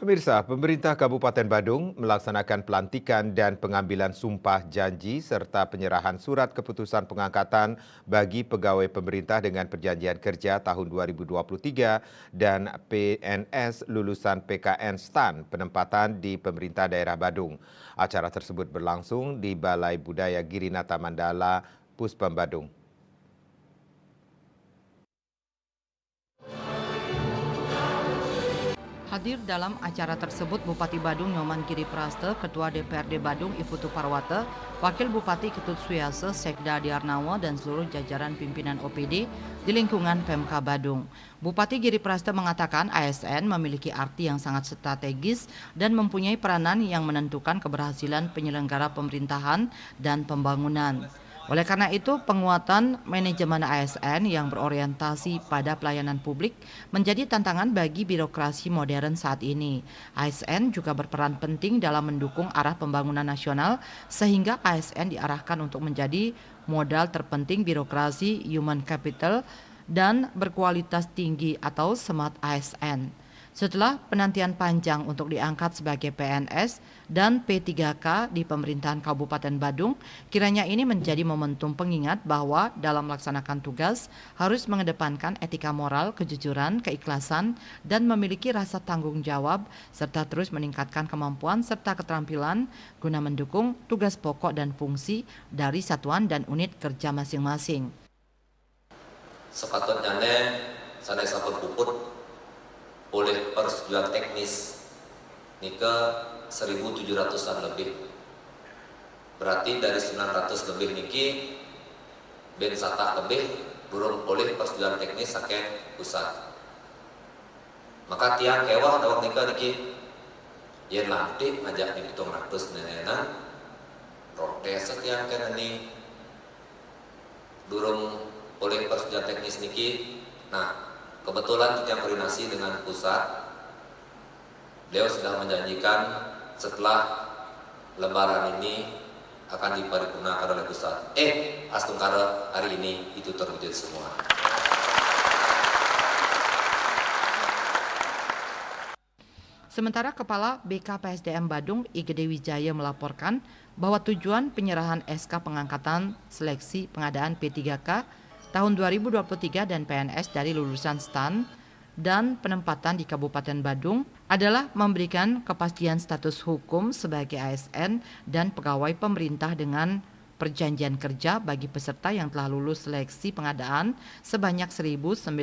Pemirsa, pemerintah Kabupaten Badung melaksanakan pelantikan dan pengambilan sumpah janji serta penyerahan surat keputusan pengangkatan bagi pegawai pemerintah dengan perjanjian kerja tahun 2023 dan PNS lulusan PKN STAN penempatan di pemerintah daerah Badung. Acara tersebut berlangsung di Balai Budaya Girinata Mandala, Puspem Badung. Hadir dalam acara tersebut Bupati Badung Nyoman Giri Praste, Ketua DPRD Badung Iputu Parwata, Wakil Bupati Ketut Suyase Sekda Diarnawa dan seluruh jajaran pimpinan OPD di lingkungan Pemka Badung. Bupati Giri Praste mengatakan ASN memiliki arti yang sangat strategis dan mempunyai peranan yang menentukan keberhasilan penyelenggara pemerintahan dan pembangunan. Oleh karena itu, penguatan manajemen ASN yang berorientasi pada pelayanan publik menjadi tantangan bagi birokrasi modern saat ini. ASN juga berperan penting dalam mendukung arah pembangunan nasional sehingga ASN diarahkan untuk menjadi modal terpenting birokrasi human capital dan berkualitas tinggi atau smart ASN. Setelah penantian panjang untuk diangkat sebagai PNS dan P3K di pemerintahan Kabupaten Badung, kiranya ini menjadi momentum pengingat bahwa dalam melaksanakan tugas harus mengedepankan etika moral, kejujuran, keikhlasan, dan memiliki rasa tanggung jawab, serta terus meningkatkan kemampuan serta keterampilan guna mendukung tugas pokok dan fungsi dari satuan dan unit kerja masing-masing. Sepatutnya sana saput puput oleh persetujuan teknis nika 1.700-an lebih. Berarti dari 900 lebih niki ben sata lebih burung oleh persetujuan teknis saking pusat. Maka tiang kewah dawak nika niki yen nanti ngajak nih hitung ratus nenenan protes tiang kena nih durung oleh persetujuan teknis niki. Nah, kebetulan kita koordinasi dengan pusat, beliau sudah menjanjikan setelah lebaran ini akan diparipurnakan oleh pusat. Astungkara hari ini itu terwujud semua. Sementara Kepala BKPSDM Badung Igede Wijaya melaporkan bahwa tujuan penyerahan SK pengangkatan seleksi pengadaan P3K tahun 2023 dan PNS dari lulusan STAN dan penempatan di Kabupaten Badung adalah memberikan kepastian status hukum sebagai ASN dan pegawai pemerintah dengan perjanjian kerja bagi peserta yang telah lulus seleksi pengadaan sebanyak 1.935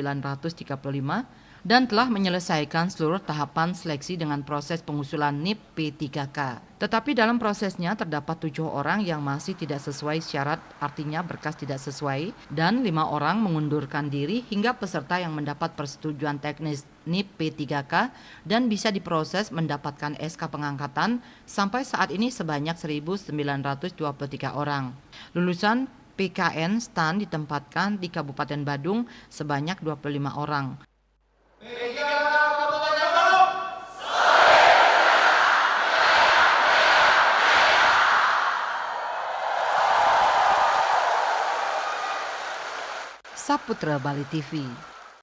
dan telah menyelesaikan seluruh tahapan seleksi dengan proses pengusulan NIP P3K. Tetapi dalam prosesnya terdapat 7 orang yang masih tidak sesuai syarat, artinya berkas tidak sesuai, dan 5 orang mengundurkan diri hingga peserta yang mendapat persetujuan teknis NIP P3K dan bisa diproses mendapatkan SK pengangkatan sampai saat ini sebanyak 1.923 orang. Lulusan PKN STAN ditempatkan di Kabupaten Badung sebanyak 25 orang. Saputra Bali TV.